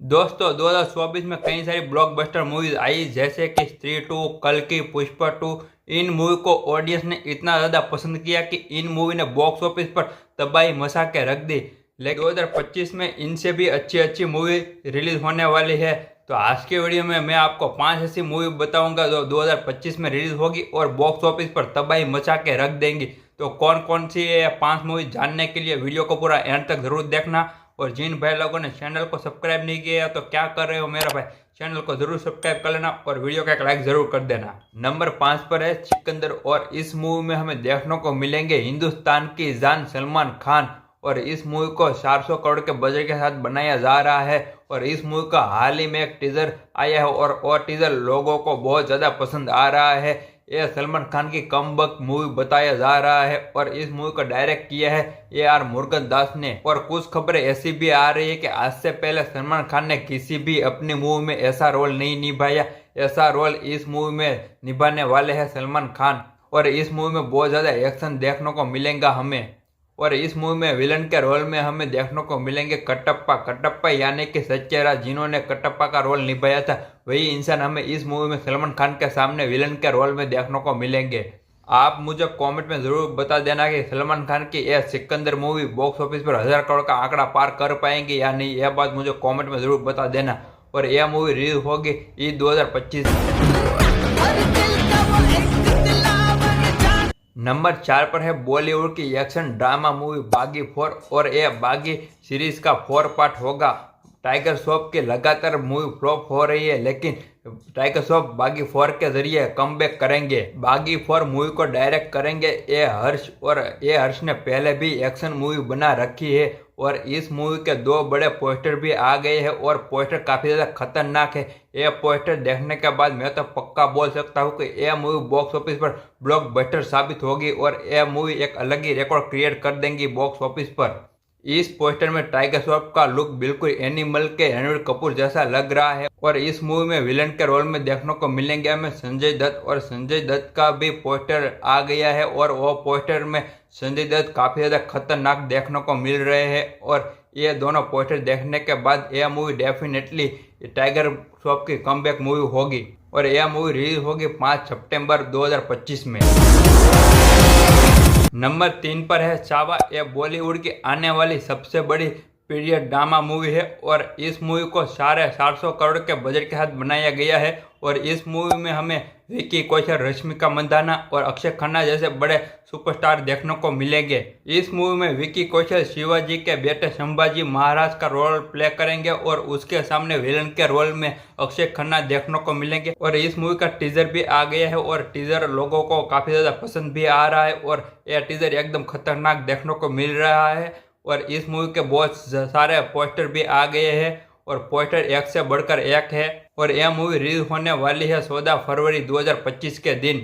दोस्तों 2024 में कई सारी ब्लॉकबस्टर मूवीज आई जैसे कि स्त्री 2, कल्कि, पुष्पा 2। इन मूवी को ऑडियंस ने इतना ज़्यादा पसंद किया कि इन मूवी ने बॉक्स ऑफिस पर तबाही मचा के रख दी। लेकिन 2025 में इनसे भी अच्छी अच्छी मूवी रिलीज होने वाली है। तो आज के वीडियो में मैं आपको 5 ऐसी मूवी बताऊंगा जो 2025 में रिलीज होगी और बॉक्स ऑफिस पर तबाही मचा के रख देंगी। तो कौन कौन सी ये 5 मूवी जानने के लिए वीडियो को पूरा एंड तक जरूर देखना। और जिन भाई लोगों ने चैनल को सब्सक्राइब नहीं किया तो क्या कर रहे हो मेरा भाई, चैनल को जरूर सब्सक्राइब कर लेना और वीडियो का एक लाइक जरूर कर देना। नंबर 5 पर है सिकंदर और इस मूवी में हमें देखने को मिलेंगे हिंदुस्तान की जान सलमान खान। और इस मूवी को 400 करोड़ के बजट के साथ बनाया जा रहा है और इस मूवी का हाल ही में एक टीजर आया है और टीजर लोगों को बहुत ज़्यादा पसंद आ रहा है। यह सलमान खान की कमबैक मूवी बताया जा रहा है और इस मूवी को डायरेक्ट किया है AR मुरुगदास ने। और कुछ खबरें ऐसी भी आ रही है कि आज से पहले सलमान खान ने किसी भी अपनी मूवी में ऐसा रोल नहीं निभाया। ऐसा रोल इस मूवी में निभाने वाले हैं सलमान खान। और इस मूवी में बहुत ज़्यादा एक्शन देखने को मिलेगा हमें। और इस मूवी में विलन के रोल में हमें देखने को मिलेंगे कटप्पा यानी कि सच्चेरा, जिन्होंने कटप्पा का रोल निभाया था वही इंसान हमें इस मूवी में सलमान खान के सामने विलन के रोल में देखने को मिलेंगे। आप मुझे कमेंट में जरूर बता देना कि सलमान खान की यह सिकंदर मूवी बॉक्स ऑफिस पर 1000 करोड़ का आंकड़ा पार कर पाएंगे या नहीं, यह बात मुझे कमेंट में जरूर बता देना। और यह मूवी रिलीज होगी ईद 2025 में। नंबर 4 पर है बॉलीवुड की एक्शन ड्रामा मूवी बागी 4 और यह बागी सीरीज का 4 पार्ट होगा। टाइगर श्रॉफ की लगातार मूवी फ्लॉप हो रही है लेकिन टाइगर श्रॉफ बागी 4 के जरिए कमबैक करेंगे। बागी 4 मूवी को डायरेक्ट करेंगे ए हर्ष और ए हर्ष ने पहले भी एक्शन मूवी बना रखी है। और इस मूवी के 2 बड़े पोस्टर भी आ गए हैं और पोस्टर काफ़ी ज़्यादा खतरनाक है। यह पोस्टर देखने के बाद मैं तो पक्का बोल सकता हूँ कि यह मूवी बॉक्स ऑफिस पर ब्लॉकबस्टर साबित होगी और यह मूवी एक अलग ही रिकॉर्ड क्रिएट कर देंगी बॉक्स ऑफिस पर। इस पोस्टर में टाइगर श्रॉफ का लुक बिल्कुल एनिमल के रणवीर कपूर जैसा लग रहा है। और इस मूवी में विलन के रोल में देखने को मिलेंगे हमें संजय दत्त। और संजय दत्त का भी पोस्टर आ गया है और वो पोस्टर में संजय दत्त काफ़ी ज़्यादा खतरनाक देखने को मिल रहे हैं। और ये दोनों पोस्टर देखने के बाद यह मूवी डेफिनेटली टाइगर श्रॉफ की कमबैक मूवी होगी। और यह मूवी रिलीज होगी 5 सितंबर 2025 में। नंबर 3 पर है छावा। यह बॉलीवुड की आने वाली सबसे बड़ी पीरियड ड्रामा मूवी है और इस मूवी को 450 करोड़ के बजट के साथ बनाया गया है। और इस मूवी में हमें विकी कौशल, रश्मिका मंदाना और अक्षय खन्ना जैसे बड़े सुपरस्टार देखने को मिलेंगे। इस मूवी में विकी कौशल शिवाजी के बेटे संभाजी महाराज का रोल प्ले करेंगे और उसके सामने विलन के रोल में अक्षय खन्ना देखने को मिलेंगे। और इस मूवी का टीजर भी आ गया है और टीजर लोगों को काफ़ी ज़्यादा पसंद भी आ रहा है और यह टीजर एकदम खतरनाक देखने को मिल रहा है। और इस मूवी के बहुत सारे पोस्टर भी आ गए हैं और पोस्टर एक से बढ़कर एक है। और यह मूवी रिलीज होने वाली है 14 फरवरी 2025 के दिन।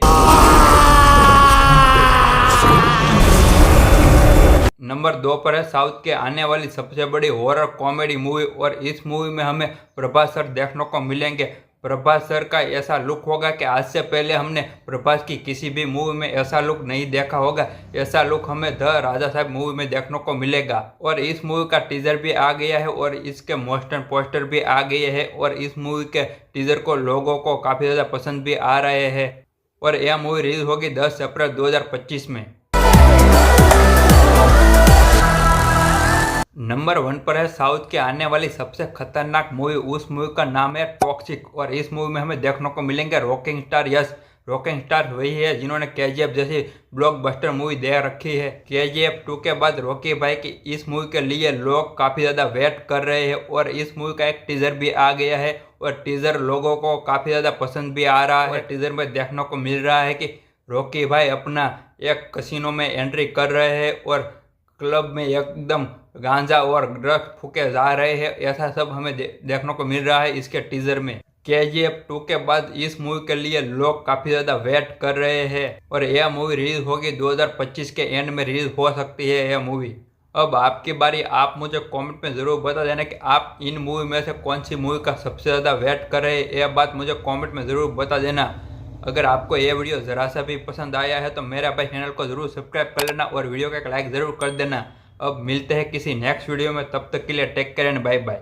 नंबर 2 पर है साउथ के आने वाली सबसे बड़ी हॉरर कॉमेडी मूवी और इस मूवी में हमें प्रभास सर देखने को मिलेंगे। प्रभास सर का ऐसा लुक होगा कि आज से पहले हमने प्रभास की किसी भी मूवी में ऐसा लुक नहीं देखा होगा। ऐसा लुक हमें द राजा साहब मूवी में देखने को मिलेगा। और इस मूवी का टीजर भी आ गया है और इसके मोस्टर पोस्टर भी आ गए हैं और इस मूवी के टीजर को लोगों को काफ़ी ज़्यादा पसंद भी आ रहे हैं। और यह मूवी रिलीज होगी 10 अप्रैल 2025 में। नंबर 1 पर है साउथ के आने वाली सबसे खतरनाक मूवी। उस मूवी का नाम है टॉक्सिक और इस मूवी में हमें देखने को मिलेंगे रॉकिंग स्टार यश। रॉकिंग स्टार वही है जिन्होंने KGF जैसी ब्लॉकबस्टर मूवी दे रखी है। KGF 2 के बाद रॉकी भाई की इस मूवी के लिए लोग काफ़ी ज़्यादा वेट कर रहे हैं और इस मूवी का एक टीजर भी आ गया है और टीजर लोगों को काफ़ी ज़्यादा पसंद भी आ रहा है। टीजर में देखने को मिल रहा है कि रॉकी भाई अपना एक कसिनो में एंट्री कर रहे हैं और क्लब में एकदम गांजा और ड्रग्स फूके जा रहे हैं। ऐसा सब हमें देखने को मिल रहा है इसके टीजर में। KGF 2 के बाद इस मूवी के लिए लोग काफ़ी ज़्यादा वेट कर रहे हैं और यह मूवी रिलीज होगी 2025 के एंड में रिलीज हो सकती है यह मूवी। अब आपकी बारी, आप मुझे कमेंट में ज़रूर बता देना कि आप इन मूवी में से कौन सी मूवी का सबसे ज़्यादा वेट कर रहे हैं। यह बात मुझे कमेंट में ज़रूर बता देना। अगर आपको ये वीडियो ज़रा सा भी पसंद आया है तो मेरा भाई चैनल को ज़रूर सब्सक्राइब कर लेना और वीडियो का एक लाइक ज़रूर कर देना। अब मिलते हैं किसी नेक्स्ट वीडियो में, तब तक के लिए take care and bye bye.